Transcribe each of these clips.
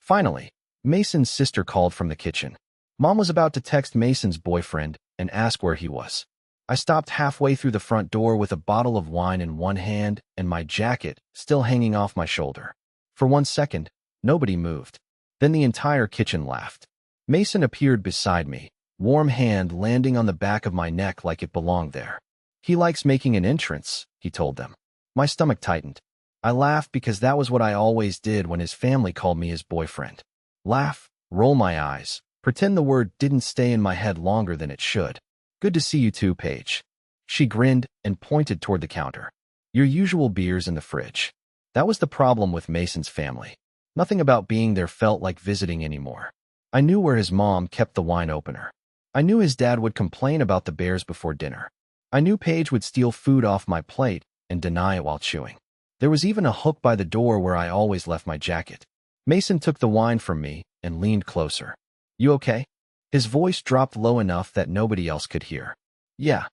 Finally, Mason's sister called from the kitchen. Mom was about to text Mason's boyfriend and ask where he was. I stopped halfway through the front door with a bottle of wine in one hand and my jacket still hanging off my shoulder. For 1 second, nobody moved. Then the entire kitchen laughed. Mason appeared beside me, warm hand landing on the back of my neck like it belonged there. He likes making an entrance, he told them. My stomach tightened. I laughed because that was what I always did when his family called me his boyfriend. Laugh, roll my eyes, pretend the word didn't stay in my head longer than it should. Good to see you too, Paige. She grinned and pointed toward the counter. Your usual beers in the fridge. That was the problem with Mason's family. Nothing about being there felt like visiting anymore. I knew where his mom kept the wine opener. I knew his dad would complain about the bears before dinner. I knew Paige would steal food off my plate and deny it while chewing. There was even a hook by the door where I always left my jacket. Mason took the wine from me and leaned closer. You okay? His voice dropped low enough that nobody else could hear. Yeah.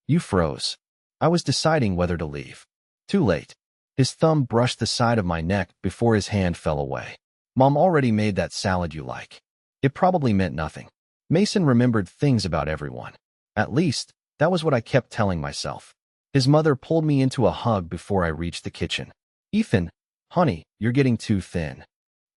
You froze. I was deciding whether to leave. Too late. His thumb brushed the side of my neck before his hand fell away. Mom already made that salad you like. It probably meant nothing. Mason remembered things about everyone. At least, that was what I kept telling myself. His mother pulled me into a hug before I reached the kitchen. Ethan, honey, you're getting too thin.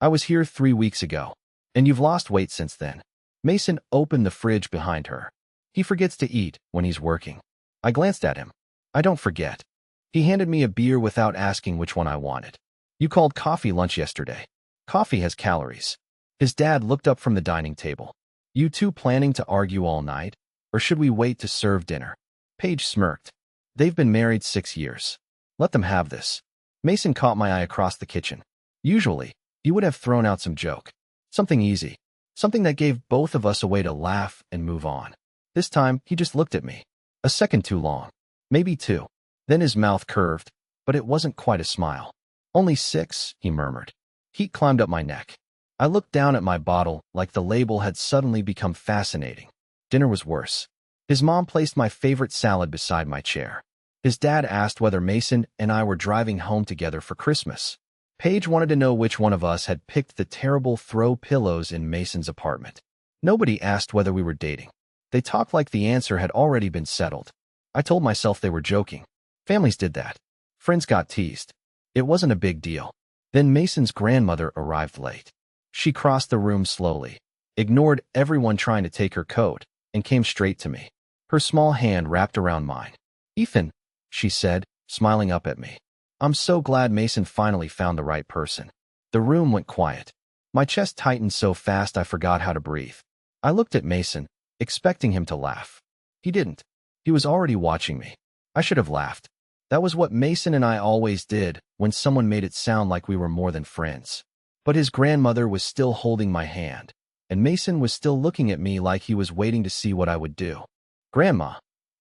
I was here 3 weeks ago, and you've lost weight since then. Mason opened the fridge behind her. He forgets to eat when he's working. I glanced at him. I don't forget. He handed me a beer without asking which one I wanted. You called coffee lunch yesterday. Coffee has calories. His dad looked up from the dining table. You two planning to argue all night? Or should we wait to serve dinner? Paige smirked. They've been married 6 years. Let them have this. Mason caught my eye across the kitchen. Usually, he would have thrown out some joke. Something easy. Something that gave both of us a way to laugh and move on. This time, he just looked at me. A second too long. Maybe 2. Then his mouth curved, but it wasn't quite a smile. Only 6, he murmured. Heat climbed up my neck. I looked down at my bottle like the label had suddenly become fascinating. Dinner was worse. His mom placed my favorite salad beside my chair. His dad asked whether Mason and I were driving home together for Christmas. Paige wanted to know which one of us had picked the terrible throw pillows in Mason's apartment. Nobody asked whether we were dating. They talked like the answer had already been settled. I told myself they were joking. Families did that. Friends got teased. It wasn't a big deal. Then Mason's grandmother arrived late. She crossed the room slowly, ignored everyone trying to take her coat, and came straight to me. Her small hand wrapped around mine. Ethan, she said, smiling up at me. I'm so glad Mason finally found the right person. The room went quiet. My chest tightened so fast I forgot how to breathe. I looked at Mason, expecting him to laugh. He didn't. He was already watching me. I should have laughed. That was what Mason and I always did when someone made it sound like we were more than friends. But his grandmother was still holding my hand, and Mason was still looking at me like he was waiting to see what I would do. Grandma.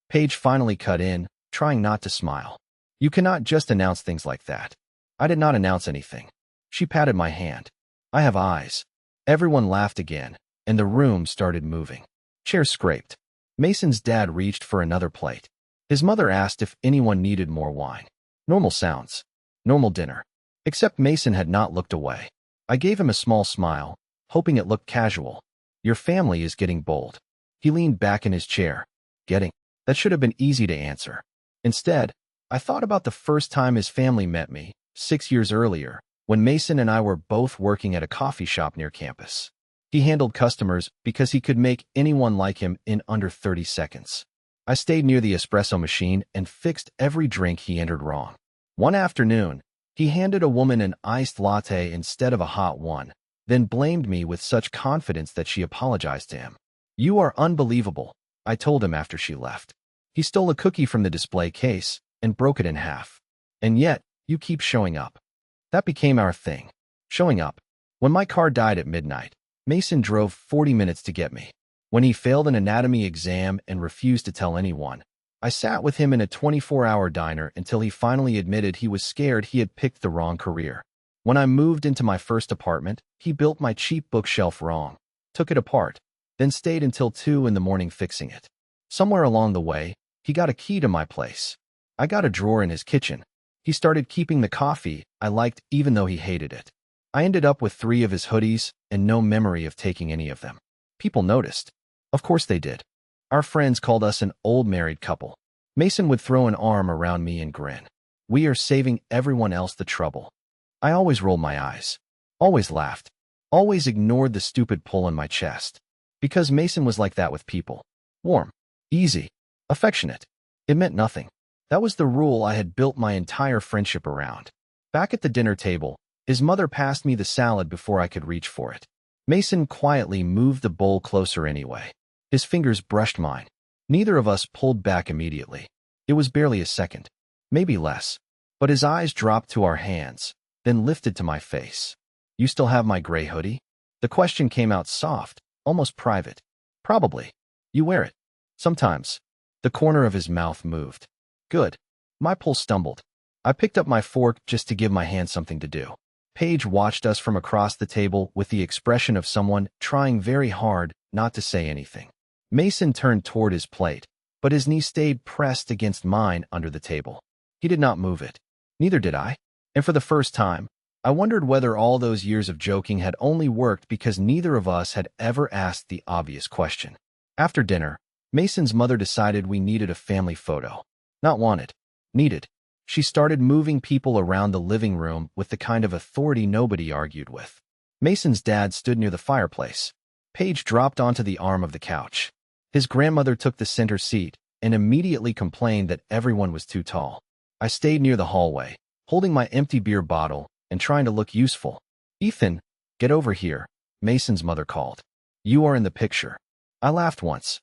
Paige finally cut in, trying not to smile. You cannot just announce things like that. I did not announce anything. She patted my hand. I have eyes. Everyone laughed again, and the room started moving. Chairs scraped. Mason's dad reached for another plate. His mother asked if anyone needed more wine. Normal sounds. Normal dinner. Except Mason had not looked away. I gave him a small smile, hoping it looked casual. Your family is getting bold. He leaned back in his chair. Getting? That should have been easy to answer. Instead, I thought about the first time his family met me, 6 years earlier, when Mason and I were both working at a coffee shop near campus. He handled customers because he could make anyone like him in under 30 seconds. I stayed near the espresso machine and fixed every drink he entered wrong. One afternoon, he handed a woman an iced latte instead of a hot one, then blamed me with such confidence that she apologized to him. You are unbelievable, I told him after she left. He stole a cookie from the display case and broke it in half. And yet, you keep showing up. That became our thing. Showing up. When my car died at midnight, Mason drove 40 minutes to get me. When he failed an anatomy exam and refused to tell anyone, I sat with him in a 24-hour diner until he finally admitted he was scared he had picked the wrong career. When I moved into my first apartment, he built my cheap bookshelf wrong, took it apart, then stayed until 2 in the morning fixing it. Somewhere along the way, he got a key to my place. I got a drawer in his kitchen. He started keeping the coffee I liked even though he hated it. I ended up with 3 of his hoodies and no memory of taking any of them. People noticed. Of course they did. Our friends called us an old married couple. Mason would throw an arm around me and grin. We are saving everyone else the trouble. I always rolled my eyes. Always laughed. Always ignored the stupid pull in my chest. Because Mason was like that with people. Warm. Easy. Affectionate. It meant nothing. That was the rule I had built my entire friendship around. Back at the dinner table, his mother passed me the salad before I could reach for it. Mason quietly moved the bowl closer anyway. His fingers brushed mine. Neither of us pulled back immediately. It was barely a second. Maybe less. But his eyes dropped to our hands, then lifted to my face. You still have my gray hoodie? The question came out soft, almost private. Probably. You wear it. Sometimes. The corner of his mouth moved. Good. My pulse stumbled. I picked up my fork just to give my hand something to do. Paige watched us from across the table with the expression of someone trying very hard not to say anything. Mason turned toward his plate, but his knee stayed pressed against mine under the table. He did not move it. Neither did I. And for the first time, I wondered whether all those years of joking had only worked because neither of us had ever asked the obvious question. After dinner, Mason's mother decided we needed a family photo. Not wanted. Needed. She started moving people around the living room with the kind of authority nobody argued with. Mason's dad stood near the fireplace. Paige dropped onto the arm of the couch. His grandmother took the center seat and immediately complained that everyone was too tall. I stayed near the hallway, holding my empty beer bottle and trying to look useful. Ethan, get over here, Mason's mother called. You are in the picture. I laughed once.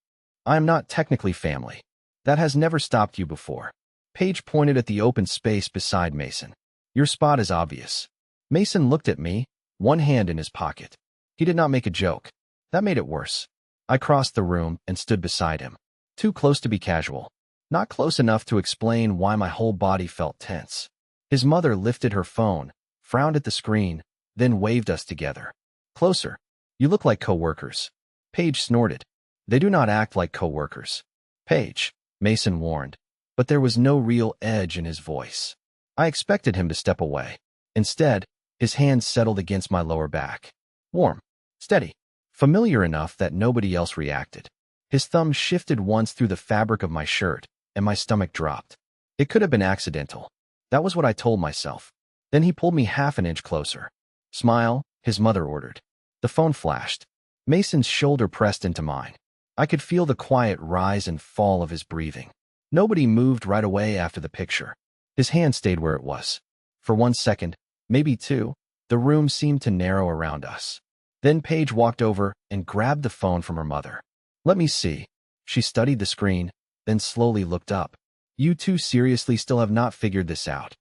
I am not technically family. That has never stopped you before. Paige pointed at the open space beside Mason. Your spot is obvious. Mason looked at me, one hand in his pocket. He did not make a joke. That made it worse. I crossed the room and stood beside him. Too close to be casual. Not close enough to explain why my whole body felt tense. His mother lifted her phone, frowned at the screen, then waved us together. Closer. You look like co-workers. Paige snorted. They do not act like co-workers. Paige, Mason warned. But there was no real edge in his voice. I expected him to step away. Instead, his hands settled against my lower back. Warm. Steady. Familiar enough that nobody else reacted. His thumb shifted once through the fabric of my shirt, and my stomach dropped. It could have been accidental. That was what I told myself. Then he pulled me half an inch closer. Smile, his mother ordered. The phone flashed. Mason's shoulder pressed into mine. I could feel the quiet rise and fall of his breathing. Nobody moved right away after the picture. His hand stayed where it was. For 1 second, maybe 2, the room seemed to narrow around us. Then Paige walked over and grabbed the phone from her mother. Let me see. She studied the screen, then slowly looked up. You two seriously still have not figured this out.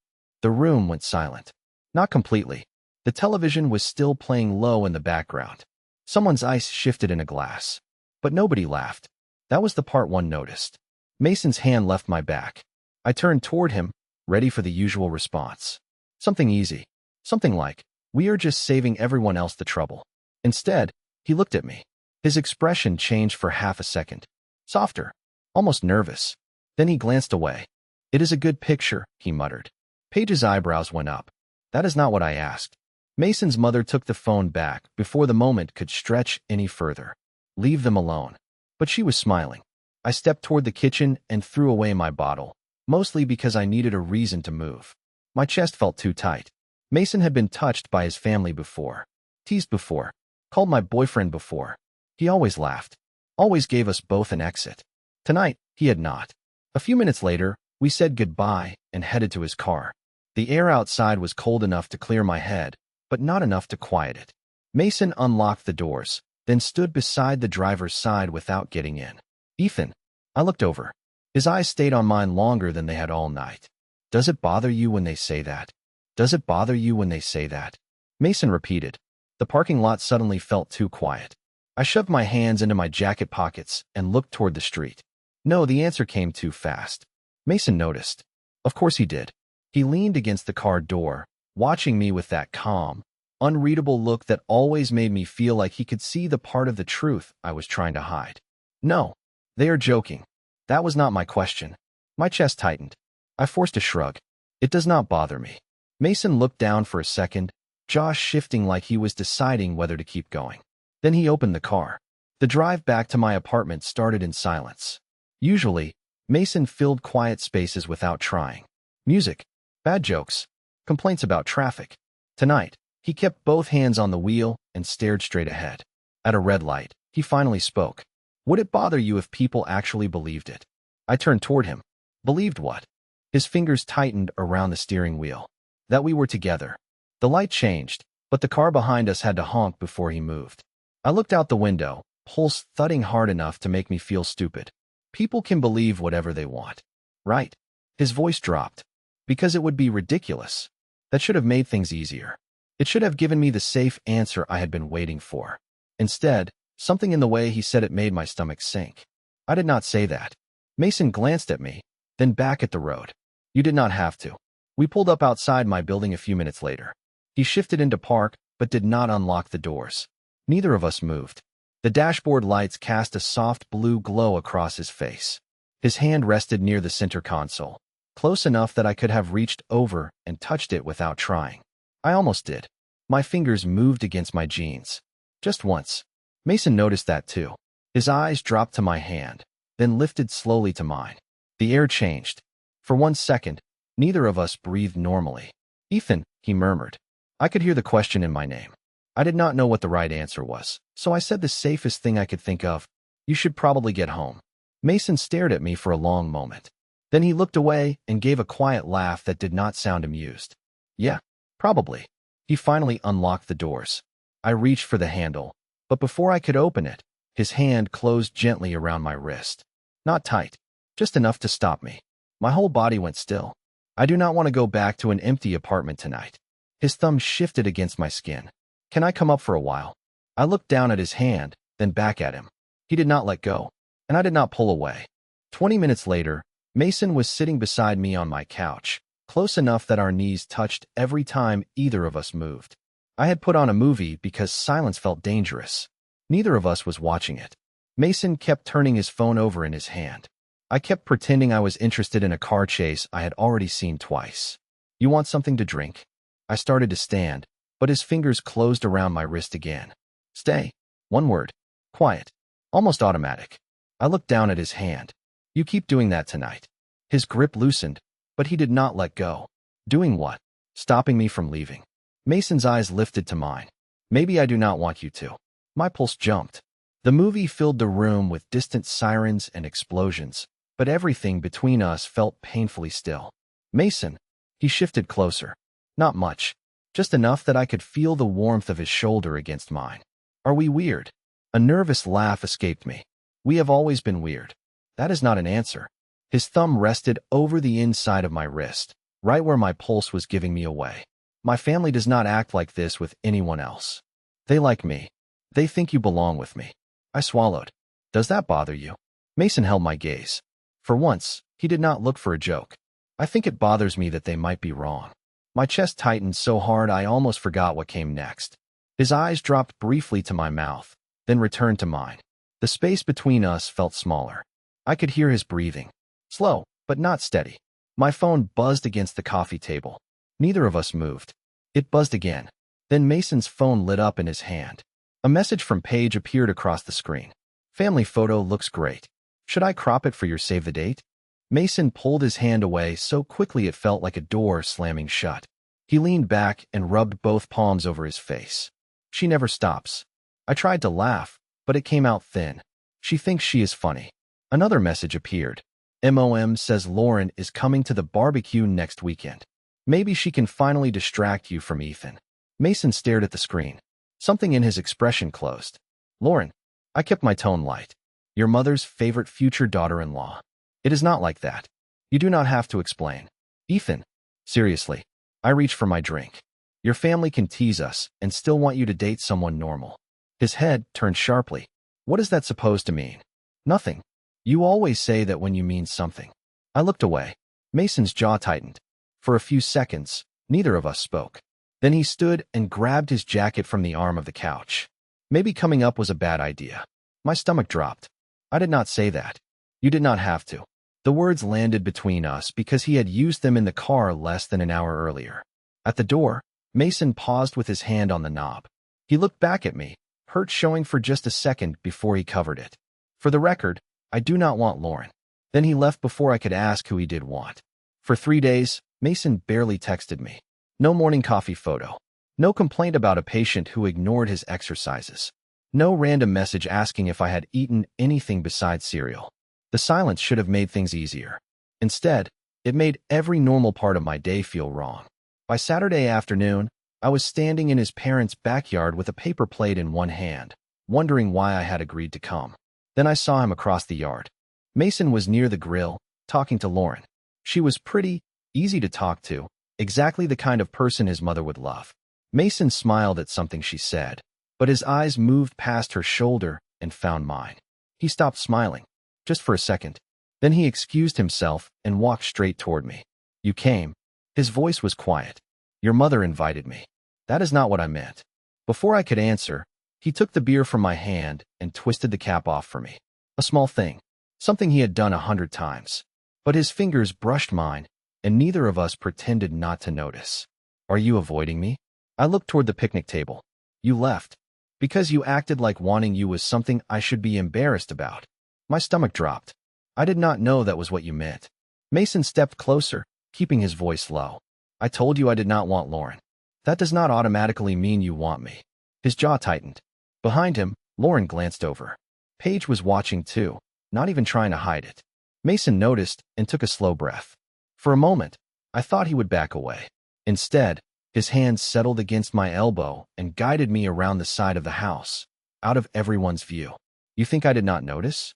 The room went silent. Not completely. The television was still playing low in the background. Someone's ice shifted in a glass. But nobody laughed. That was the part one noticed. Mason's hand left my back. I turned toward him, ready for the usual response. Something easy. Something like, we are just saving everyone else the trouble. Instead, he looked at me. His expression changed for half a second. Softer. Almost nervous. Then he glanced away. It is a good picture, he muttered. Paige's eyebrows went up. That is not what I asked. Mason's mother took the phone back before the moment could stretch any further. Leave them alone. But she was smiling. I stepped toward the kitchen and threw away my bottle, mostly because I needed a reason to move. My chest felt too tight. Mason had been touched by his family before, teased before, called my boyfriend before. He always laughed, always gave us both an exit. Tonight, he had not. A few minutes later, we said goodbye and headed to his car. The air outside was cold enough to clear my head, but not enough to quiet it. Mason unlocked the doors, then stood beside the driver's side without getting in. Ethan. I looked over. His eyes stayed on mine longer than they had all night. Does it bother you when they say that? Does it bother you when they say that? Mason repeated. The parking lot suddenly felt too quiet. I shoved my hands into my jacket pockets and looked toward the street. No, the answer came too fast. Mason noticed. Of course he did. He leaned against the car door, watching me with that calm, unreadable look that always made me feel like he could see the part of the truth I was trying to hide. No. They are joking. That was not my question. My chest tightened. I forced a shrug. It does not bother me. Mason looked down for a second, jaw shifting like he was deciding whether to keep going. Then he opened the car. The drive back to my apartment started in silence. Usually, Mason filled quiet spaces without trying. Music, bad jokes, complaints about traffic. Tonight, he kept both hands on the wheel and stared straight ahead. At a red light, he finally spoke. Would it bother you if people actually believed it? I turned toward him. Believed what? His fingers tightened around the steering wheel. That we were together. The light changed, but the car behind us had to honk before he moved. I looked out the window, pulse thudding hard enough to make me feel stupid. People can believe whatever they want. Right? His voice dropped. Because it would be ridiculous. That should have made things easier. It should have given me the safe answer I had been waiting for. Instead, something in the way he said it made my stomach sink. I did not say that. Mason glanced at me, then back at the road. You did not have to. We pulled up outside my building a few minutes later. He shifted into park, but did not unlock the doors. Neither of us moved. The dashboard lights cast a soft blue glow across his face. His hand rested near the center console, close enough that I could have reached over and touched it without trying. I almost did. My fingers moved against my jeans. Just once. Mason noticed that too. His eyes dropped to my hand, then lifted slowly to mine. The air changed. For 1 second, neither of us breathed normally. Ethan, he murmured. I could hear the question in my name. I did not know what the right answer was, so I said the safest thing I could think of. You should probably get home. Mason stared at me for a long moment. Then he looked away and gave a quiet laugh that did not sound amused. Yeah, probably. He finally unlocked the doors. I reached for the handle, but before I could open it, his hand closed gently around my wrist. Not tight, just enough to stop me. My whole body went still. I do not want to go back to an empty apartment tonight. His thumb shifted against my skin. Can I come up for a while? I looked down at his hand, then back at him. He did not let go, and I did not pull away. 20 minutes later, Mason was sitting beside me on my couch, close enough that our knees touched every time either of us moved. I had put on a movie because silence felt dangerous. Neither of us was watching it. Mason kept turning his phone over in his hand. I kept pretending I was interested in a car chase I had already seen twice. You want something to drink? I started to stand, but his fingers closed around my wrist again. Stay. One word. Quiet. Almost automatic. I looked down at his hand. You keep doing that tonight. His grip loosened, but he did not let go. Doing what? Stopping me from leaving. Mason's eyes lifted to mine. Maybe I do not want you to. My pulse jumped. The movie filled the room with distant sirens and explosions, but everything between us felt painfully still. Mason. He shifted closer. Not much. Just enough that I could feel the warmth of his shoulder against mine. Are we weird? A nervous laugh escaped me. We have always been weird. That is not an answer. His thumb rested over the inside of my wrist, right where my pulse was giving me away. My family does not act like this with anyone else. They like me. They think you belong with me. I swallowed. Does that bother you? Mason held my gaze. For once, he did not look for a joke. I think it bothers me that they might be wrong. My chest tightened so hard I almost forgot what came next. His eyes dropped briefly to my mouth, then returned to mine. The space between us felt smaller. I could hear his breathing. Slow, but not steady. My phone buzzed against the coffee table. Neither of us moved. It buzzed again. Then Mason's phone lit up in his hand. A message from Paige appeared across the screen. Family photo looks great. Should I crop it for your save the date? Mason pulled his hand away so quickly it felt like a door slamming shut. He leaned back and rubbed both palms over his face. She never stops. I tried to laugh, but it came out thin. She thinks she is funny. Another message appeared. MOM says Lauren is coming to the barbecue next weekend. Maybe she can finally distract you from Ethan. Mason stared at the screen. Something in his expression closed. Lauren. I kept my tone light. Your mother's favorite future daughter-in-law. It is not like that. You do not have to explain. Ethan. Seriously. I reached for my drink. Your family can tease us and still want you to date someone normal. His head turned sharply. What is that supposed to mean? Nothing. You always say that when you mean something. I looked away. Mason's jaw tightened. For a few seconds, neither of us spoke. Then he stood and grabbed his jacket from the arm of the couch. Maybe coming up was a bad idea. My stomach dropped. I did not say that. You did not have to. The words landed between us because he had used them in the car less than an hour earlier. At the door, Mason paused with his hand on the knob. He looked back at me, hurt showing for just a second before he covered it. For the record, I do not want Lauren. Then he left before I could ask who he did want. For 3 days, Mason barely texted me. No morning coffee photo. No complaint about a patient who ignored his exercises. No random message asking if I had eaten anything besides cereal. The silence should have made things easier. Instead, it made every normal part of my day feel wrong. By Saturday afternoon, I was standing in his parents' backyard with a paper plate in one hand, wondering why I had agreed to come. Then I saw him across the yard. Mason was near the grill, talking to Lauren. She was pretty, easy to talk to, exactly the kind of person his mother would love. Mason smiled at something she said, but his eyes moved past her shoulder and found mine. He stopped smiling, just for a second. Then he excused himself and walked straight toward me. You came. His voice was quiet. Your mother invited me. That is not what I meant. Before I could answer, he took the beer from my hand and twisted the cap off for me. A small thing, something he had done 100 times. But his fingers brushed mine, and neither of us pretended not to notice. Are you avoiding me? I looked toward the picnic table. You left. Because you acted like wanting you was something I should be embarrassed about. My stomach dropped. I did not know that was what you meant. Mason stepped closer, keeping his voice low. I told you I did not want Lauren. That does not automatically mean you want me. His jaw tightened. Behind him, Lauren glanced over. Paige was watching too, not even trying to hide it. Mason noticed and took a slow breath. For a moment, I thought he would back away. Instead, his hands settled against my elbow and guided me around the side of the house, out of everyone's view. You think I did not notice?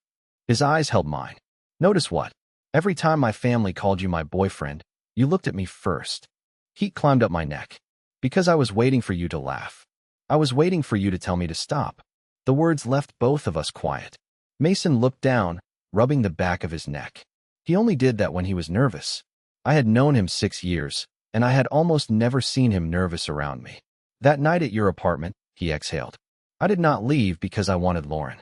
His eyes held mine. Notice what? Every time my family called you my boyfriend, you looked at me first. Heat climbed up my neck. Because I was waiting for you to laugh. I was waiting for you to tell me to stop. The words left both of us quiet. Mason looked down, rubbing the back of his neck. He only did that when he was nervous. I had known him 6 years, and I had almost never seen him nervous around me. That night at your apartment, he exhaled. I did not leave because I wanted Lauren.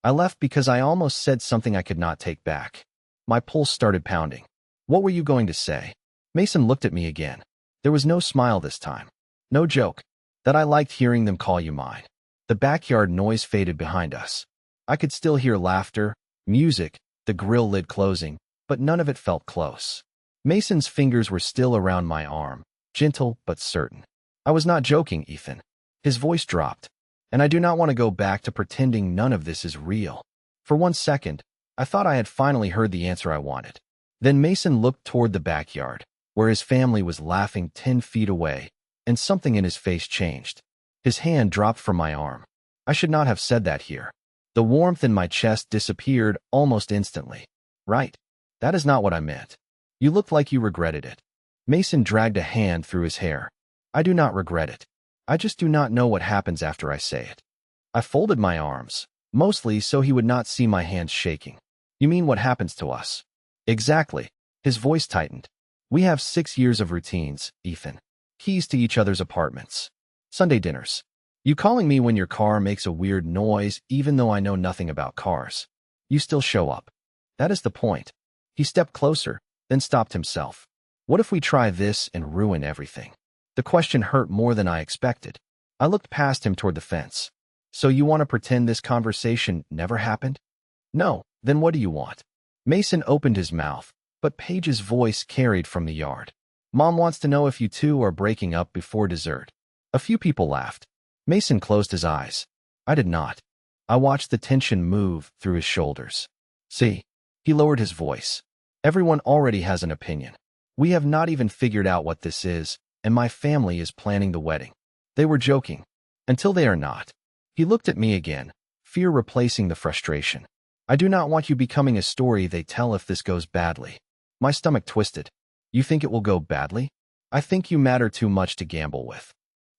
I left because I almost said something I could not take back. My pulse started pounding. What were you going to say? Mason looked at me again. There was no smile this time. No joke. That I liked hearing them call you mine. The backyard noise faded behind us. I could still hear laughter, music, the grill lid closing, but none of it felt close. Mason's fingers were still around my arm, gentle but certain. I was not joking, Ethan. His voice dropped. And I do not want to go back to pretending none of this is real. For 1 second, I thought I had finally heard the answer I wanted. Then Mason looked toward the backyard, where his family was laughing 10 feet away, and something in his face changed. His hand dropped from my arm. I should not have said that here. The warmth in my chest disappeared almost instantly. Right. That is not what I meant. You looked like you regretted it. Mason dragged a hand through his hair. I do not regret it. I just do not know what happens after I say it. I folded my arms, mostly so he would not see my hands shaking. You mean what happens to us? Exactly. His voice tightened. We have 6 years of routines, Ethan. Keys to each other's apartments. Sunday dinners. You calling me when your car makes a weird noise even though I know nothing about cars. You still show up. That is the point. He stepped closer, then stopped himself. What if we try this and ruin everything? The question hurt more than I expected. I looked past him toward the fence. So you want to pretend this conversation never happened? No, then what do you want? Mason opened his mouth, but Paige's voice carried from the yard. Mom wants to know if you two are breaking up before dessert. A few people laughed. Mason closed his eyes. I did not. I watched the tension move through his shoulders. See, he lowered his voice. Everyone already has an opinion. We have not even figured out what this is, and my family is planning the wedding. They were joking. Until they are not. He looked at me again, fear replacing the frustration. I do not want you becoming a story they tell if this goes badly. My stomach twisted. You think it will go badly? I think you matter too much to gamble with.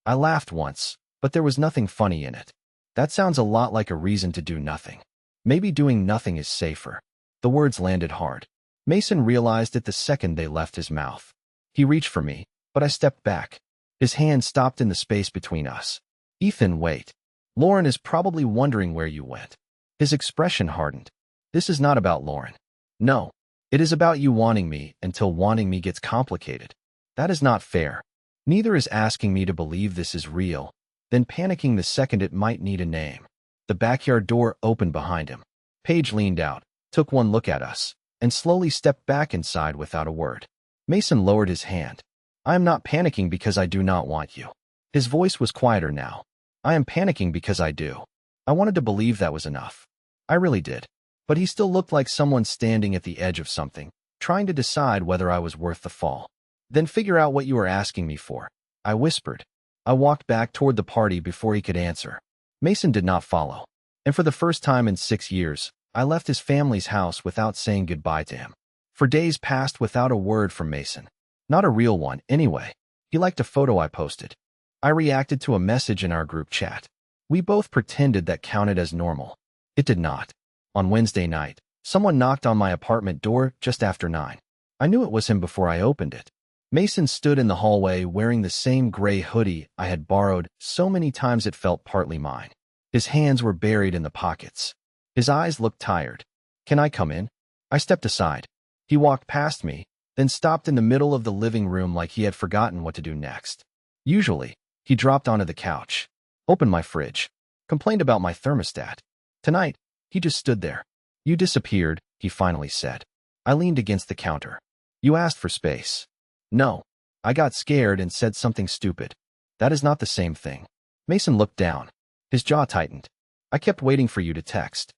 I laughed once, but there was nothing funny in it. That sounds a lot like a reason to do nothing. Maybe doing nothing is safer. The words landed hard. Mason realized it the second they left his mouth. He reached for me, but I stepped back. His hand stopped in the space between us. Ethan, wait. Lauren is probably wondering where you went. His expression hardened. This is not about Lauren. No, it is about you wanting me until wanting me gets complicated. That is not fair. Neither is asking me to believe this is real, then panicking the second it might need a name. The backyard door opened behind him. Paige leaned out, took one look at us, and slowly stepped back inside without a word. Mason lowered his hand. I am not panicking because I do not want you. His voice was quieter now. I am panicking because I do. I wanted to believe that was enough. I really did. But he still looked like someone standing at the edge of something, trying to decide whether I was worth the fall. Then figure out what you are asking me for, I whispered. I walked back toward the party before he could answer. Mason did not follow. And for the first time in 6 years, I left his family's house without saying goodbye to him. For days passed without a word from Mason. Not a real one, anyway. He liked a photo I posted. I reacted to a message in our group chat. We both pretended that counted as normal. It did not. On Wednesday night, someone knocked on my apartment door just after 9. I knew it was him before I opened it. Mason stood in the hallway wearing the same gray hoodie I had borrowed so many times it felt partly mine. His hands were buried in the pockets. His eyes looked tired. Can I come in? I stepped aside. He walked past me, then stopped in the middle of the living room like he had forgotten what to do next. Usually, he dropped onto the couch, opened my fridge, complained about my thermostat. Tonight, he just stood there. You disappeared, he finally said. I leaned against the counter. You asked for space. No. I got scared and said something stupid. That is not the same thing. Mason looked down. His jaw tightened. I kept waiting for you to text.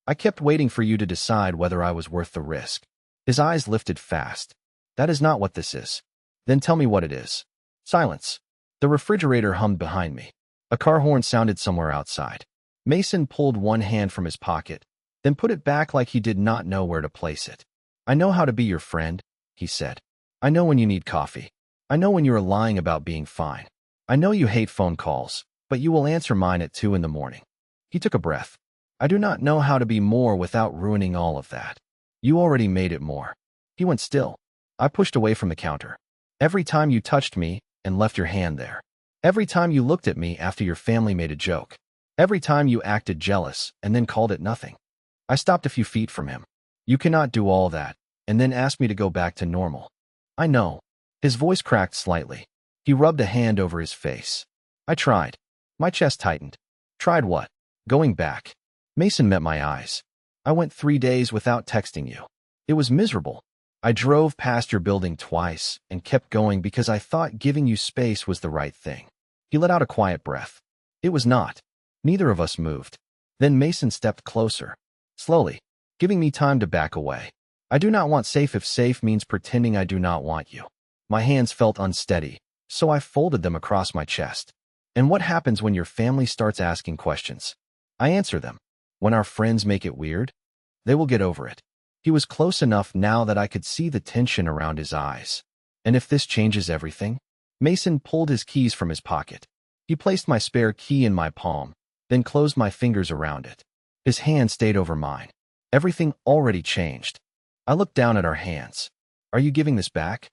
I kept waiting for you to decide whether I was worth the risk. His eyes lifted fast. That is not what this is. Then tell me what it is. Silence. The refrigerator hummed behind me. A car horn sounded somewhere outside. Mason pulled one hand from his pocket, then put it back like he did not know where to place it. I know how to be your friend, he said. I know when you need coffee. I know when you are lying about being fine. I know you hate phone calls, but you will answer mine at 2 in the morning. He took a breath. I do not know how to be more without ruining all of that. You already made it more. He went still. I pushed away from the counter. Every time you touched me and left your hand there. Every time you looked at me after your family made a joke. Every time you acted jealous and then called it nothing. I stopped a few feet from him. You cannot do all that and then ask me to go back to normal. I know. His voice cracked slightly. He rubbed a hand over his face. I tried. My chest tightened. Tried what? Going back. Mason met my eyes. I went 3 days without texting you. It was miserable. I drove past your building twice and kept going because I thought giving you space was the right thing. He let out a quiet breath. It was not. Neither of us moved. Then Mason stepped closer. Slowly, giving me time to back away. I do not want safe if safe means pretending I do not want you. My hands felt unsteady, so I folded them across my chest. And what happens when your family starts asking questions? I answer them. When our friends make it weird, they will get over it. He was close enough now that I could see the tension around his eyes. And if this changes everything? Mason pulled his keys from his pocket. He placed my spare key in my palm, then closed my fingers around it. His hand stayed over mine. Everything already changed. I looked down at our hands. Are you giving this back?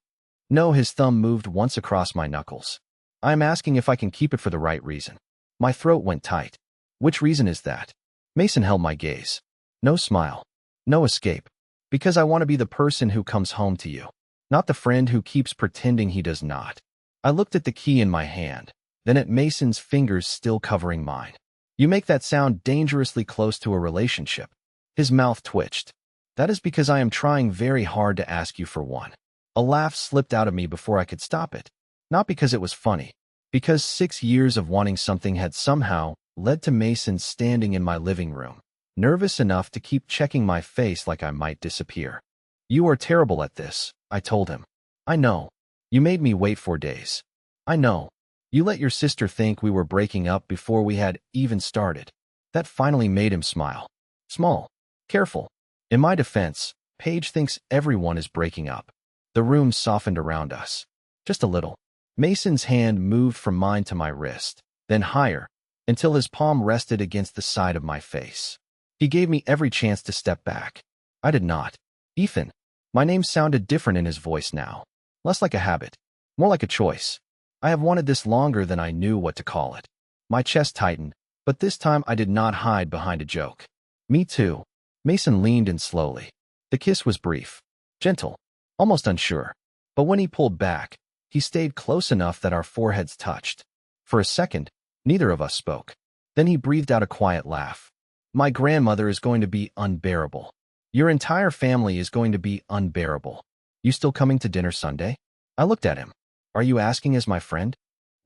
No, his thumb moved once across my knuckles. I am asking if I can keep it for the right reason. My throat went tight. Which reason is that? Mason held my gaze. No smile. No escape. Because I want to be the person who comes home to you, not the friend who keeps pretending he does not. I looked at the key in my hand, then at Mason's fingers still covering mine. You make that sound dangerously close to a relationship. His mouth twitched. That is because I am trying very hard to ask you for one. A laugh slipped out of me before I could stop it. Not because it was funny. Because 6 years of wanting something had somehow led to Mason standing in my living room, nervous enough to keep checking my face like I might disappear. You are terrible at this, I told him. I know. You made me wait 4 days. I know. You let your sister think we were breaking up before we had even started. That finally made him smile. Small. Careful. In my defense, Paige thinks everyone is breaking up. The room softened around us. Just a little. Mason's hand moved from mine to my wrist, then higher, until his palm rested against the side of my face. He gave me every chance to step back. I did not. Ethan. My name sounded different in his voice now. Less like a habit. More like a choice. I have wanted this longer than I knew what to call it. My chest tightened, but this time I did not hide behind a joke. Me too. Mason leaned in slowly. The kiss was brief. Gentle. Almost unsure. But when he pulled back, He stayed close enough that our foreheads touched. For a second, neither of us spoke. Then he breathed out a quiet laugh. My grandmother is going to be unbearable. Your entire family is going to be unbearable. You still coming to dinner Sunday? I looked at him. Are you asking as my friend?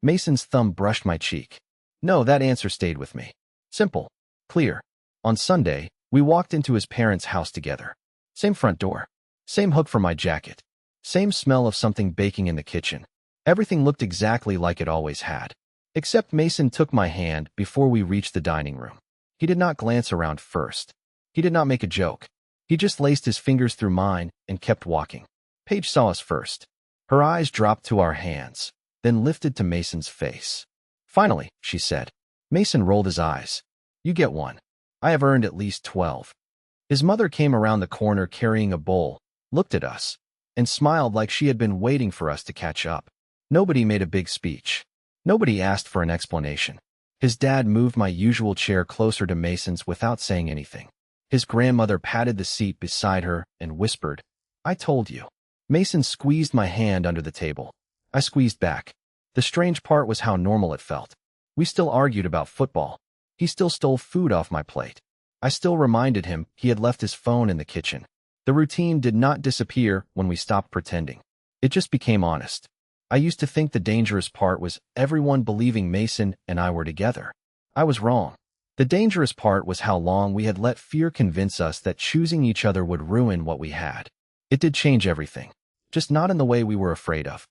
Mason's thumb brushed my cheek. No, that answer stayed with me. Simple. Clear. On Sunday, we walked into his parents' house together. Same front door. Same hook for my jacket. Same smell of something baking in the kitchen. Everything looked exactly like it always had. Except Mason took my hand before we reached the dining room. He did not glance around first. He did not make a joke. He just laced his fingers through mine and kept walking. Paige saw us first. Her eyes dropped to our hands, then lifted to Mason's face. Finally, she said. Mason rolled his eyes. You get one. I have earned at least 12. His mother came around the corner carrying a bowl, looked at us, and smiled like she had been waiting for us to catch up. Nobody made a big speech. Nobody asked for an explanation. His dad moved my usual chair closer to Mason's without saying anything. His grandmother patted the seat beside her and whispered, I told you. Mason squeezed my hand under the table. I squeezed back. The strange part was how normal it felt. We still argued about football. He still stole food off my plate. I still reminded him he had left his phone in the kitchen. The routine did not disappear when we stopped pretending. It just became honest. I used to think the dangerous part was everyone believing Mason and I were together. I was wrong. The dangerous part was how long we had let fear convince us that choosing each other would ruin what we had. It did change everything, just not in the way we were afraid of.